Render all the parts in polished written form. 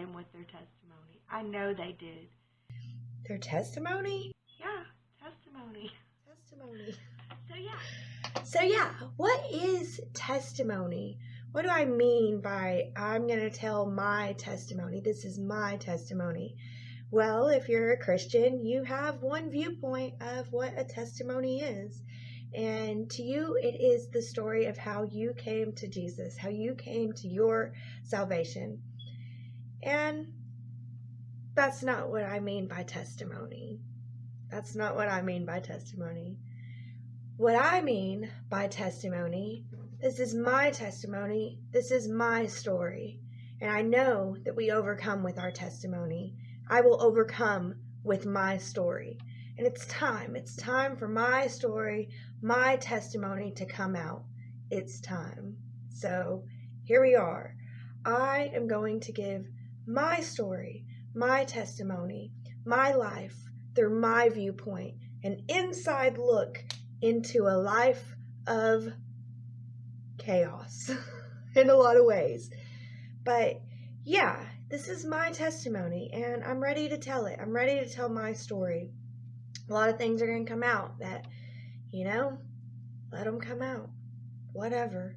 overcame with their testimony. I know they did. Their testimony? Yeah, testimony. Testimony. So yeah, what is testimony? What do I mean by I'm going to tell my testimony? This is my testimony. Well, if you're a Christian, you have one viewpoint of what a testimony is. And to you, it is the story of how you came to Jesus, how you came to your salvation. And that's not what I mean by testimony. That's not what I mean by testimony. What I mean by testimony, this is my testimony, this is my story. And I know that we overcome with our testimony. I will overcome with my story. And it's time for my story, my testimony to come out. It's time. So here we are. I am going to give my story, my testimony, my life through my viewpoint, an inside look into a life of chaos in a lot of ways. But yeah, this is my testimony and I'm ready to tell it. I'm ready to tell my story. A lot of things are going to come out that, let them come out. Whatever.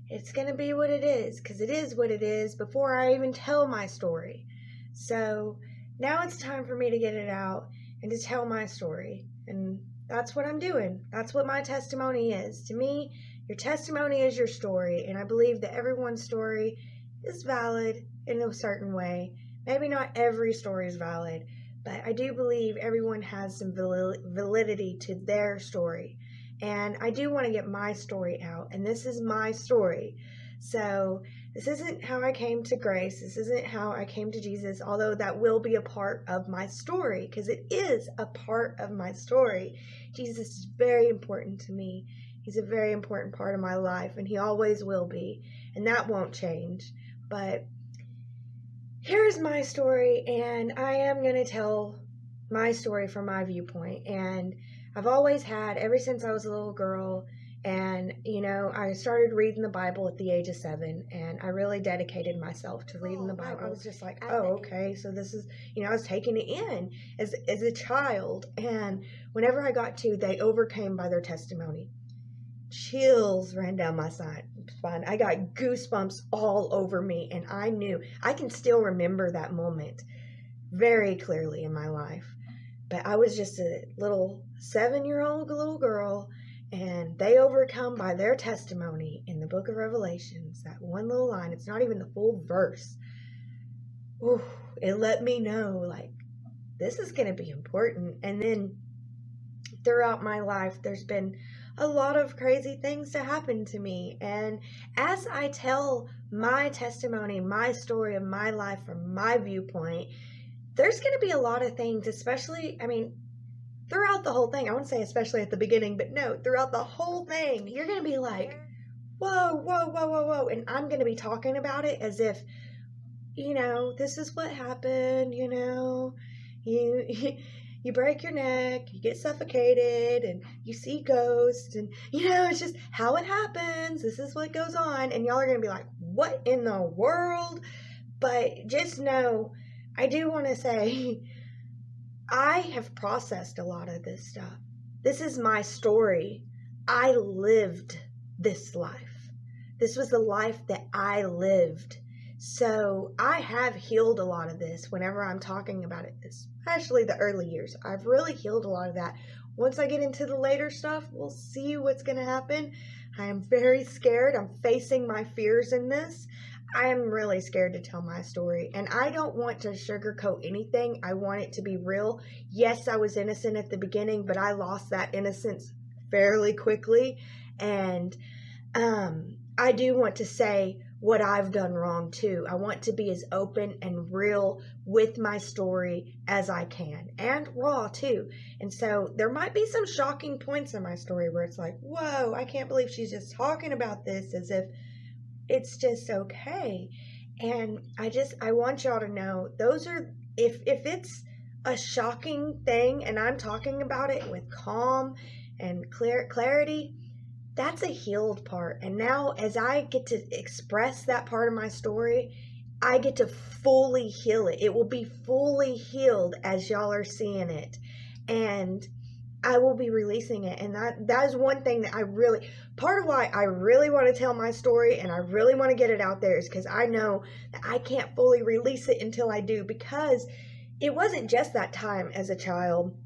It's going to be what it is, because it is what it is before I even tell my story. So now it's time for me to get it out and to tell my story. And that's what I'm doing. That's what my testimony is. To me, your testimony is your story. And I believe that everyone's story is valid in a certain way. Maybe not every story is valid, but I do believe everyone has some validity to their story. And I do want to get my story out. And this is my story. So this isn't how I came to grace. This isn't how I came to Jesus, although that will be a part of my story, because it is a part of my story. Jesus is very important to me. He's a very important part of my life, and he always will be. And that won't change. But here's my story, and I am going to tell my story from my viewpoint. And I've always had, ever since I was a little girl, and, I started reading the Bible at the age of 7, and I really dedicated myself to reading the Bible. I was just like, okay, so this is, I was taking it in as a child, and whenever I got to, they overcame by their testimony. Chills ran down my spine. I got goosebumps all over me, and I can still remember that moment very clearly in my life. But I was just a little 7-year-old little girl, and they overcome by their testimony in the book of Revelations. That one little line, it's not even the full verse. Ooh, it let me know, this is going to be important. And then throughout my life, there's been a lot of crazy things to happen to me. And as I tell my testimony, my story of my life from my viewpoint, there's going to be a lot of things, especially, throughout the whole thing. I wouldn't say especially at the beginning, but no, throughout the whole thing, you're going to be like, whoa, whoa, whoa, whoa, whoa. And I'm going to be talking about it as if, this is what happened, you break your neck, you get suffocated, and you see ghosts, and, it's just how it happens. This is what goes on. And y'all are going to be like, what in the world? But just know, I do want to say, I have processed a lot of this stuff. This is my story. I lived this life. This was the life that I lived. So I have healed a lot of this whenever I'm talking about it, especially the early years. I've really healed a lot of that. Once I get into the later stuff, we'll see what's going to happen. I am very scared. I'm facing my fears in this. I am really scared to tell my story, and I don't want to sugarcoat anything. I want it to be real. Yes, I was innocent at the beginning, but I lost that innocence fairly quickly, and I do want to say what I've done wrong too. I want to be as open and real with my story as I can, and raw too. And so there might be some shocking points in my story where it's like, whoa, I can't believe she's just talking about this as if it's just okay. And I want y'all to know, those are, if it's a shocking thing and I'm talking about it with calm and clarity, that's a healed part. And now as I get to express that part of my story, I get to fully heal it. It will be fully healed as y'all are seeing it. And I will be releasing it. And that is one thing that part of why I really want to tell my story and I really want to get it out there is because I know that I can't fully release it until I do, because it wasn't just that time as a child.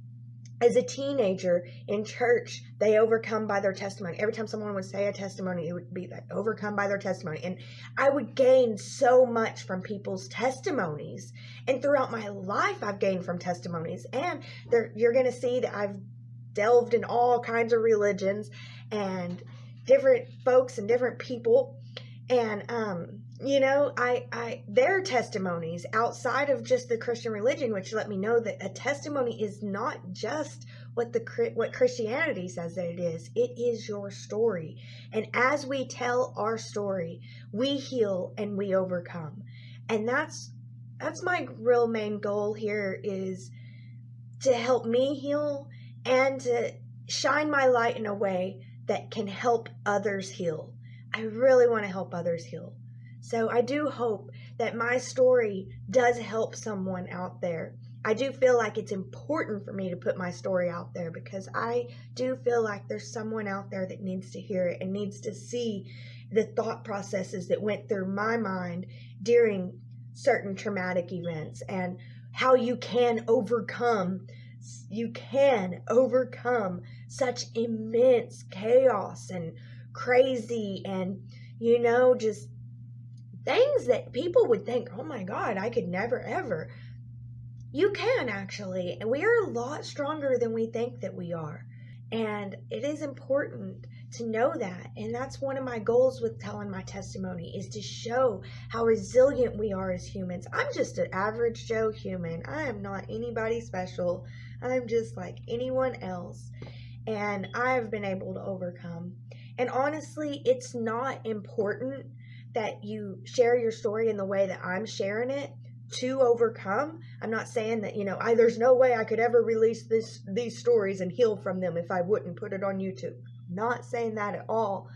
As a teenager in church, they overcome by their testimony. Every time someone would say a testimony, it would be like overcome by their testimony. And I would gain so much from people's testimonies. And throughout my life, I've gained from testimonies. And you're going to see that I've delved in all kinds of religions and different folks and different people. And, their testimonies outside of just the Christian religion, which let me know that a testimony is not just what Christianity says that it is. It is your story. And as we tell our story, we heal and we overcome. And that's my real main goal here, is to help me heal and to shine my light in a way that can help others heal. I really want to help others heal. So I do hope that my story does help someone out there. I do feel like it's important for me to put my story out there, because I do feel like there's someone out there that needs to hear it and needs to see the thought processes that went through my mind during certain traumatic events, and how you can overcome such immense chaos and crazy and, just things that people would think, oh my God, I could never ever. You can actually. And we are a lot stronger than we think that we are. And it is important to know that. And that's one of my goals with telling my testimony, is to show how resilient we are as humans. I'm just an average Joe human. I am not anybody special. I'm just like anyone else. And I've been able to overcome. And honestly, it's not important that you share your story in the way that I'm sharing it to overcome. I'm not saying that, there's no way I could ever release these stories and heal from them if I wouldn't put it on YouTube. Not saying that at all.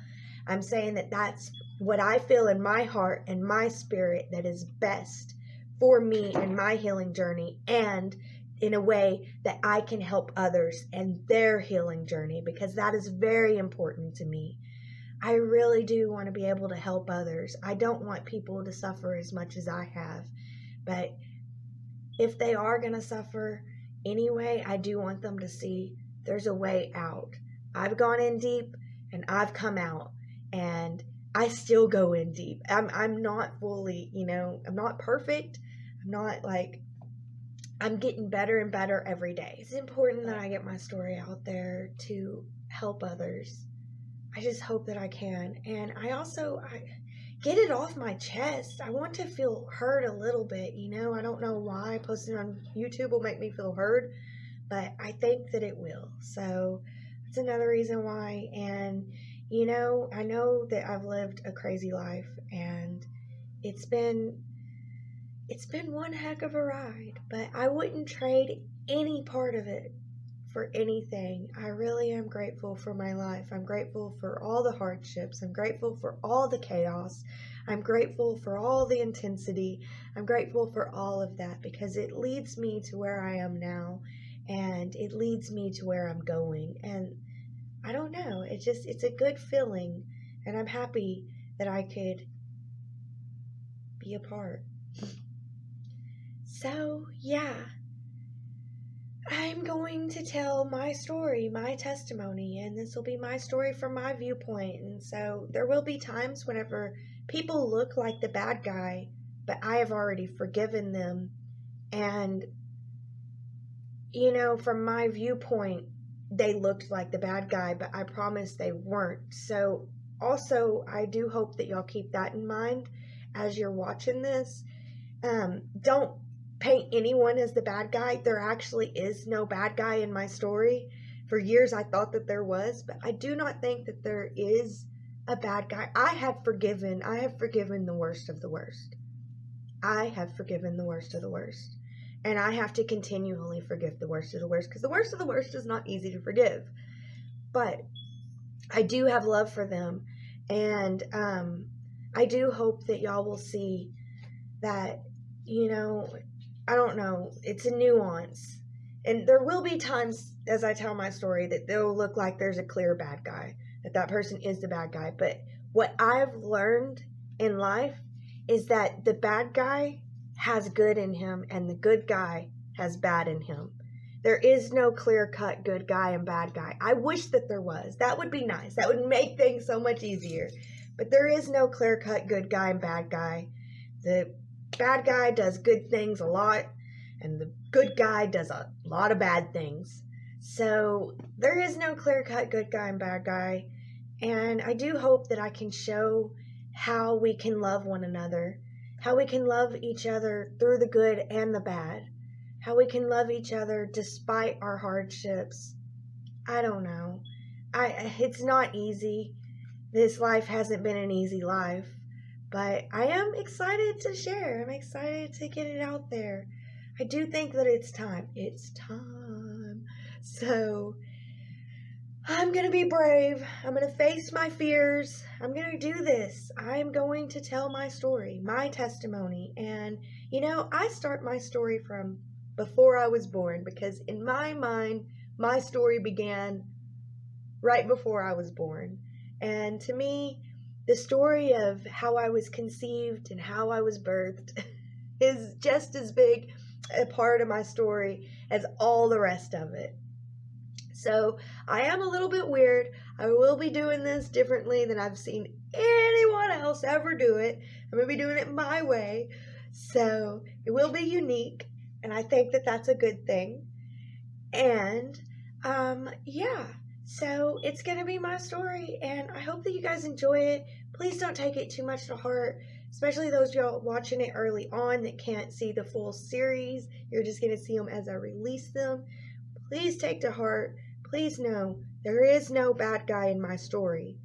I'm saying that that's what I feel in my heart and my spirit that is best for me and my healing journey, and in a way that I can help others and their healing journey, because that is very important to me. I really do want to be able to help others. I don't want people to suffer as much as I have. But if they are going to suffer anyway, I do want them to see there's a way out. I've gone in deep and I've come out, and I still go in deep. I'm not fully, I'm not perfect. I'm getting better and better every day. It's important that I get my story out there to help others. I just hope that I can. And I get it off my chest. I want to feel heard a little bit, I don't know why posting on YouTube will make me feel heard, but I think that it will. So that's another reason why. And, I know that I've lived a crazy life, and it's been one heck of a ride, but I wouldn't trade any part of it for anything. I really am grateful for my life. I'm grateful for all the hardships. I'm grateful for all the chaos. I'm grateful for all the intensity. I'm grateful for all of that, because it leads me to where I am now, and it leads me to where I'm going. And I don't know, it's a good feeling, and I'm happy that I could be a part. So, yeah. I'm going to tell my story, my testimony, and this will be my story from my viewpoint. And so there will be times whenever people look like the bad guy, but I have already forgiven them. And, from my viewpoint, they looked like the bad guy, but I promise they weren't. So also, I do hope that y'all keep that in mind as you're watching this. Don't paint anyone as the bad guy. There actually is no bad guy in my story. For years I thought that there was, but I do not think that there is a bad guy. I have forgiven the worst of the worst. I have forgiven the worst of the worst. And I have to continually forgive the worst of the worst, because the worst of the worst is not easy to forgive. But I do have love for them. And I do hope that y'all will see that, I don't know, it's a nuance. And there will be times as I tell my story that they'll look like there's a clear bad guy, that person is the bad guy. But what I've learned in life is that the bad guy has good in him and the good guy has bad in him. There is no clear-cut good guy and bad guy. I wish that there was. That would be nice. That would make things so much easier. But there is no clear-cut good guy and bad guy. The bad guy does good things a lot, and the good guy does a lot of bad things. So there is no clear-cut good guy and bad guy. And I do hope that I can show how we can love one another, how we can love each other through the good and the bad, how we can love each other despite our hardships. I don't know. It's not easy. This life hasn't been an easy life, but I am excited to share. I'm excited to get it out there. I do think that it's time. It's time. So I'm going to be brave. I'm going to face my fears. I'm going to do this. I'm going to tell my story, my testimony. And, I start my story from before I was born, because in my mind, my story began right before I was born. And to me, the story of how I was conceived and how I was birthed is just as big a part of my story as all the rest of it. So I am a little bit weird. I will be doing this differently than I've seen anyone else ever do it. I'm going to be doing it my way. So it will be unique. And I think that that's a good thing. And, so it's going to be my story. And I hope that you guys enjoy it. Please don't take it too much to heart, especially those y'all watching it early on that can't see the full series. You're just going to see them as I release them. Please take to heart. Please know there is no bad guy in my story.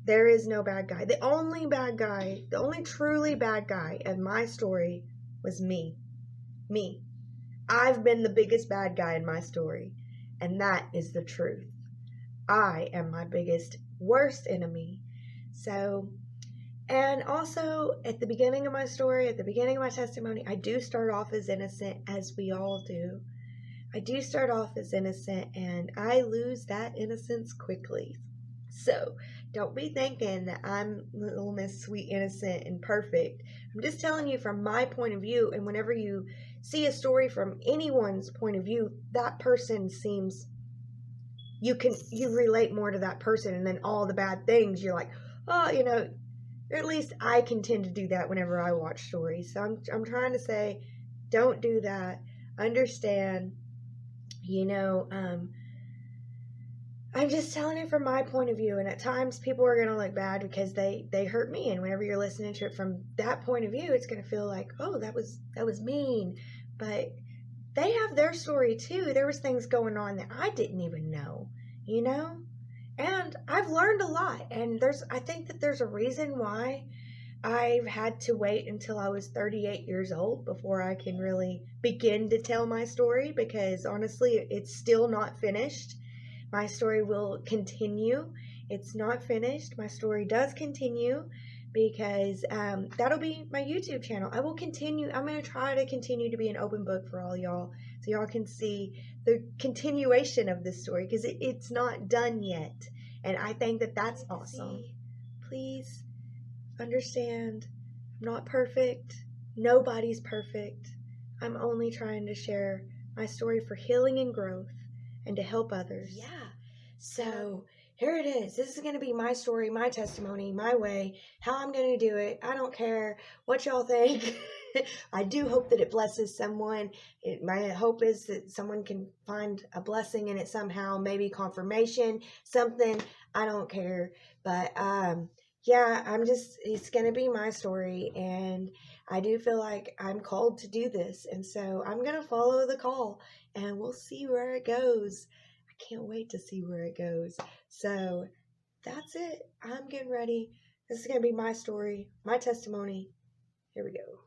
There is no bad guy. The only bad guy, the only truly bad guy in my story was me. Me. I've been the biggest bad guy in my story, and that is the truth. I am my biggest, worst enemy. So, and also at the beginning of my story, at the beginning of my testimony, I do start off as innocent, as we all do. I do start off as innocent, and I lose that innocence quickly. So don't be thinking that I'm little Miss Sweet Innocent and perfect. I'm just telling you from my point of view, and whenever you see a story from anyone's point of view, that person seems, you relate more to that person, and then all the bad things, you're like, oh, or at least I can tend to do that whenever I watch stories. So I'm trying to say, don't do that. Understand. I'm just telling it from my point of view, and at times people are going to look bad because they hurt me, and whenever you're listening to it from that point of view, it's going to feel like, oh, that was mean. But they have their story too. There was things going on that I didn't even know, and I've learned a lot, and I think that there's a reason why I've had to wait until I was 38 years old before I can really begin to tell my story, because honestly, it's still not finished. My story will continue. It's not finished. My story does continue, because that'll be my YouTube channel. I will continue. I'm going to try to continue to be an open book for all y'all, so y'all can see the continuation of this story, because it's not done yet. And I think that that's awesome. Please understand, I'm not perfect. Nobody's perfect. I'm only trying to share my story for healing and growth and to help others. Yeah. So here it is. This is going to be my story, my testimony, my way, how I'm going to do it. I don't care what y'all think. I do hope that it blesses someone. My hope is that someone can find a blessing in it somehow, maybe confirmation, something. I don't care. But, it's going to be my story, and I do feel like I'm called to do this, and so I'm going to follow the call, and we'll see where it goes. I can't wait to see where it goes. So that's it. I'm getting ready. This is going to be my story, my testimony. Here we go.